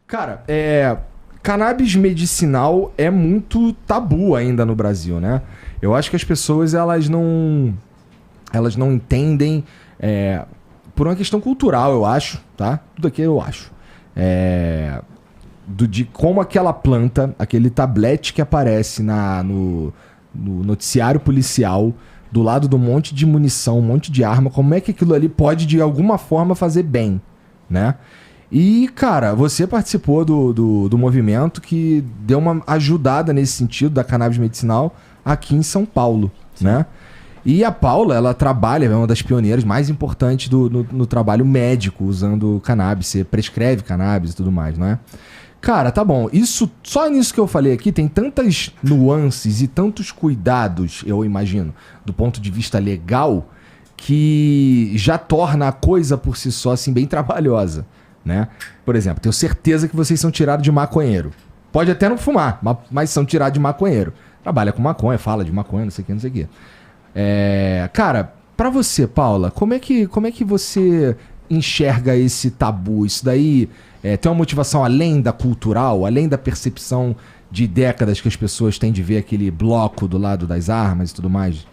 Cara, cannabis medicinal é muito tabu ainda no Brasil, né? Eu acho que as pessoas, elas não entendem, por uma questão cultural, eu acho, tá? Tudo aqui eu acho. De como aquela planta, aquele tablete que aparece no noticiário policial, do lado do monte de munição, um monte de arma, como é que aquilo ali pode, de alguma forma, fazer bem, né? E, cara, você participou do movimento que deu uma ajudada nesse sentido da cannabis medicinal aqui em São Paulo, né? E a Paula, ela trabalha, é uma das pioneiras mais importantes no trabalho médico usando cannabis. Você prescreve cannabis e tudo mais, não é? Cara, tá bom. Só nisso que eu falei aqui tem tantas nuances e tantos cuidados, eu imagino, do ponto de vista legal, que já torna a coisa por si só assim bem trabalhosa, né? Por exemplo, tenho certeza que vocês são tirados de maconheiro. Pode até não fumar, mas são tirados de maconheiro. Trabalha com maconha, fala de maconha, não sei o que, não sei o que. Cara, pra você, Paula, como é que você enxerga esse tabu? Isso daí tem uma motivação além da cultural, além da percepção de décadas que as pessoas têm de ver aquele bloco do lado das armas e tudo mais?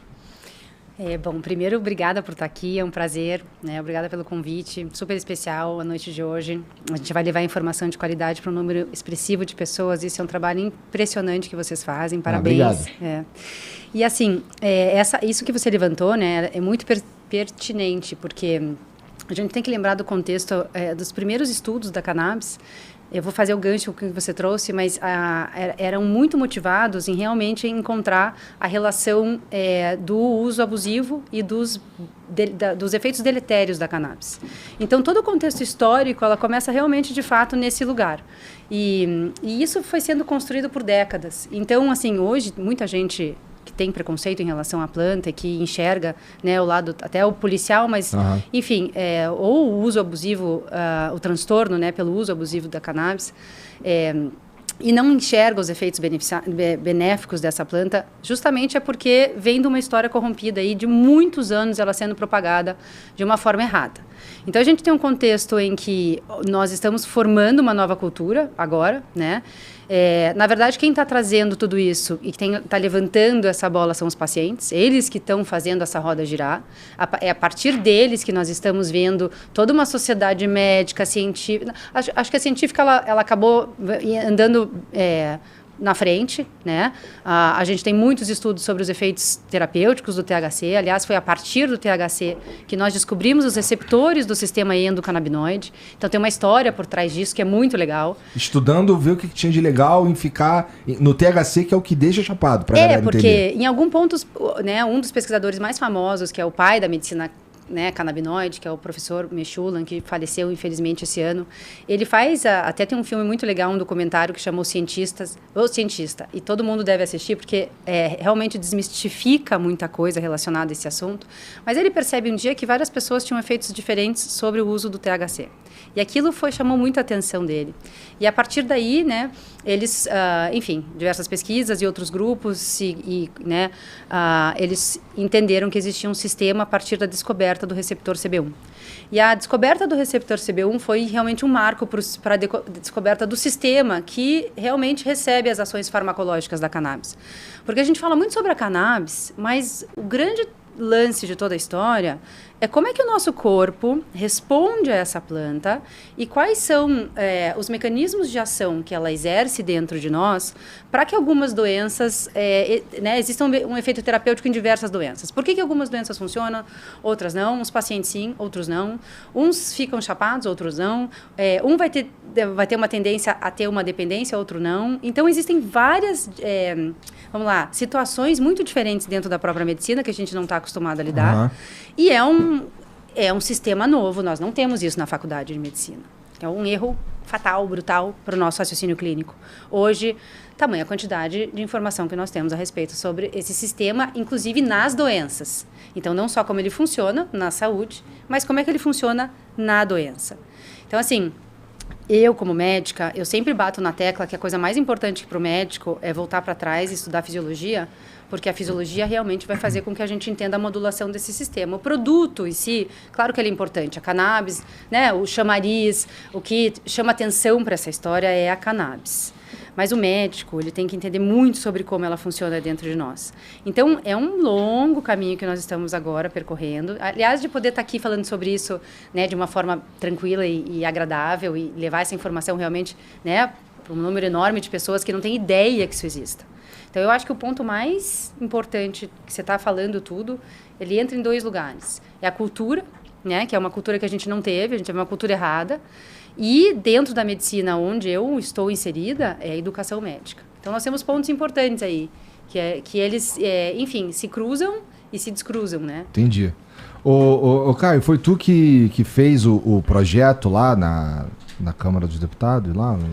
Bom, primeiro, obrigada por estar aqui, é um prazer, né? Obrigada pelo convite, super especial a noite de hoje. A gente vai levar informação de qualidade para um número expressivo de pessoas, isso é um trabalho impressionante que vocês fazem, parabéns. Obrigado. E assim, isso que você levantou, né, é muito pertinente, porque a gente tem que lembrar do contexto dos primeiros estudos da cannabis. Eu vou fazer o gancho que você trouxe, mas eram muito motivados em realmente encontrar a relação do uso abusivo e dos efeitos deletérios da cannabis. Então, todo o contexto histórico, ela começa realmente, de fato, nesse lugar. E isso foi sendo construído por décadas. Então, assim, hoje, muita gente que tem preconceito em relação à planta, que enxerga, né, o lado até o policial, mas, enfim, ou o uso abusivo, o transtorno, né, pelo uso abusivo da cannabis, e não enxerga os efeitos benéficos dessa planta, justamente é porque vem de uma história corrompida aí de muitos anos ela sendo propagada de uma forma errada. Então, a gente tem um contexto em que nós estamos formando uma nova cultura agora, né? Na verdade, quem está trazendo tudo isso e que está levantando essa bola são os pacientes, eles que estão fazendo essa roda girar. É a partir deles que nós estamos vendo toda uma sociedade médica, científica. Acho que a científica ela acabou andando na frente, né? A gente tem muitos estudos sobre os efeitos terapêuticos do THC. Aliás, foi a partir do THC que nós descobrimos os receptores do sistema endocannabinoide. Então, tem uma história por trás disso que é muito legal. Estudando, ver o que tinha de legal em ficar no THC, que é o que deixa chapado, pra galera porque entender. Em algum ponto, né, um dos pesquisadores mais famosos, que é o pai da medicina, né, canabinoide, que é o professor Mechulan, que faleceu, infelizmente, esse ano. Ele faz, até tem um filme muito legal, um documentário que chamou O Cientista, e todo mundo deve assistir, porque realmente desmistifica muita coisa relacionada a esse assunto. Mas ele percebe um dia que várias pessoas tinham efeitos diferentes sobre o uso do THC. E aquilo chamou muita atenção dele. E a partir daí, né, eles, enfim, diversas pesquisas e outros grupos, né, eles entenderam que existia um sistema a partir da descoberta do receptor CB1. E a descoberta do receptor CB1 foi realmente um marco para a descoberta do sistema que realmente recebe as ações farmacológicas da cannabis. Porque a gente fala muito sobre a cannabis, mas o grande lance de toda a história é como é que o nosso corpo responde a essa planta e quais são os mecanismos de ação que ela exerce dentro de nós para que algumas doenças, né, exista um efeito terapêutico em diversas doenças. Por que algumas doenças funcionam, outras não? Uns pacientes sim, outros não. Uns ficam chapados, outros não. Um vai ter uma tendência a ter uma dependência, outro não. Então, existem várias, situações muito diferentes dentro da própria medicina que a gente não está acostumado a lidar. E é um sistema novo, nós não temos isso na faculdade de medicina. É um erro fatal, brutal para o nosso raciocínio clínico. Hoje, tamanha quantidade de informação que nós temos a respeito sobre esse sistema, inclusive nas doenças. Então, não só como ele funciona na saúde, mas como é que ele funciona na doença. Então, assim, eu, como médica, eu sempre bato na tecla que a coisa mais importante para o médico é voltar para trás e estudar fisiologia, porque a fisiologia realmente vai fazer com que a gente entenda a modulação desse sistema. O produto em si, claro que ele é importante. A cannabis, né, o chamariz, o que chama atenção para essa história é a cannabis. Mas o médico, ele tem que entender muito sobre como ela funciona dentro de nós. Então, é um longo caminho que nós estamos agora percorrendo. Aliás, de poder estar aqui falando sobre isso, né, de uma forma tranquila e agradável e levar essa informação realmente, né, para um número enorme de pessoas que não têm ideia que isso exista. Então, eu acho que o ponto mais importante que você está falando tudo, ele entra em 2 lugares. É a cultura, né, que é uma cultura que a gente não teve, a gente teve uma cultura errada. E dentro da medicina onde eu estou inserida é a educação médica. Então, nós temos pontos importantes aí, que eles, enfim, se cruzam e se descruzam, né? Entendi. Ô, Caio, foi tu que fez o projeto lá na Câmara dos Deputados? Lá no...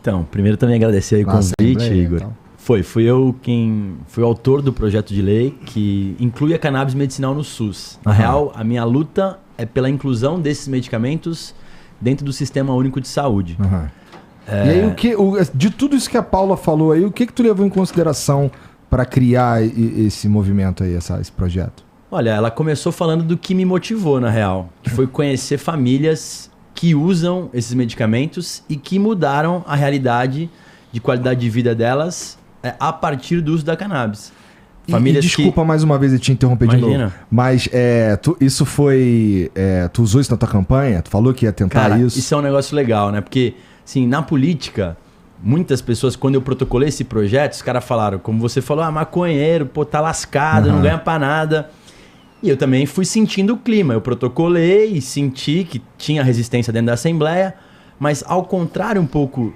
Então, primeiro também agradecer aí o convite, Igor. Fui eu quem fui o autor do projeto de lei que inclui a cannabis medicinal no SUS. Na real, a minha luta é pela inclusão desses medicamentos dentro do Sistema Único de Saúde. E aí, de tudo isso que a Paula falou aí, o que tu levou em consideração para criar esse movimento aí, esse projeto? Olha, ela começou falando do que me motivou, na real, que foi conhecer famílias que usam esses medicamentos e que mudaram a realidade de qualidade de vida delas a partir do uso da cannabis. Famílias desculpa mais uma vez eu te interromper de novo. Mas isso foi... tu usou isso na tua campanha? Tu falou que ia tentar Cara, isso? Isso é um negócio legal, né? Porque, assim, na política, muitas pessoas, quando eu protocolei esse projeto, os caras falaram, como você falou, maconheiro, pô, tá lascado, não ganha pra nada. E eu também fui sentindo o clima. Eu protocolei e senti que tinha resistência dentro da Assembleia, mas ao contrário um pouco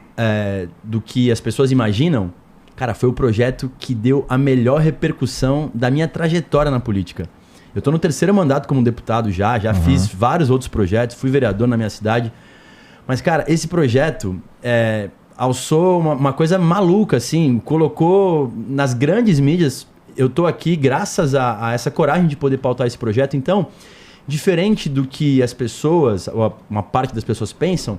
do que as pessoas imaginam, cara, foi o projeto que deu a melhor repercussão da minha trajetória na política. Eu tô no 3º mandato como deputado já fiz vários outros projetos, fui vereador na minha cidade. Mas, cara, esse projeto alçou uma coisa maluca, assim, colocou nas grandes mídias. Eu tô aqui graças a essa coragem de poder pautar esse projeto. Então, diferente do que as pessoas, ou uma parte das pessoas pensam,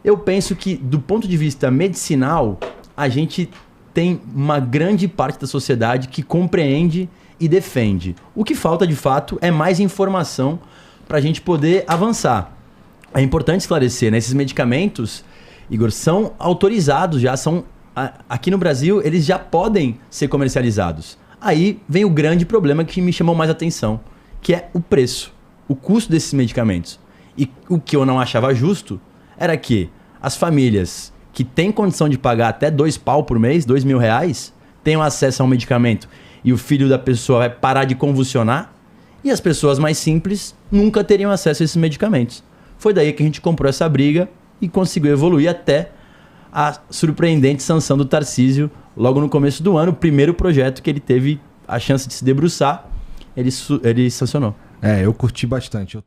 eu penso que, do ponto de vista medicinal, a gente tem uma grande parte da sociedade que compreende e defende. O que falta, de fato, é mais informação para a gente poder avançar. É importante esclarecer, né? Esses medicamentos, Igor, são autorizados já, aqui no Brasil, eles já podem ser comercializados. Aí vem o grande problema que me chamou mais atenção, que é o preço, o custo desses medicamentos. E o que eu não achava justo era que as famílias que têm condição de pagar até 2 pau por mês, R$2.000, tenham acesso a um medicamento e o filho da pessoa vai parar de convulsionar, e as pessoas mais simples nunca teriam acesso a esses medicamentos. Foi daí que a gente comprou essa briga e conseguiu evoluir até a surpreendente sanção do Tarcísio logo no começo do ano, o primeiro projeto que ele teve a chance de se debruçar, ele sancionou. Eu curti bastante.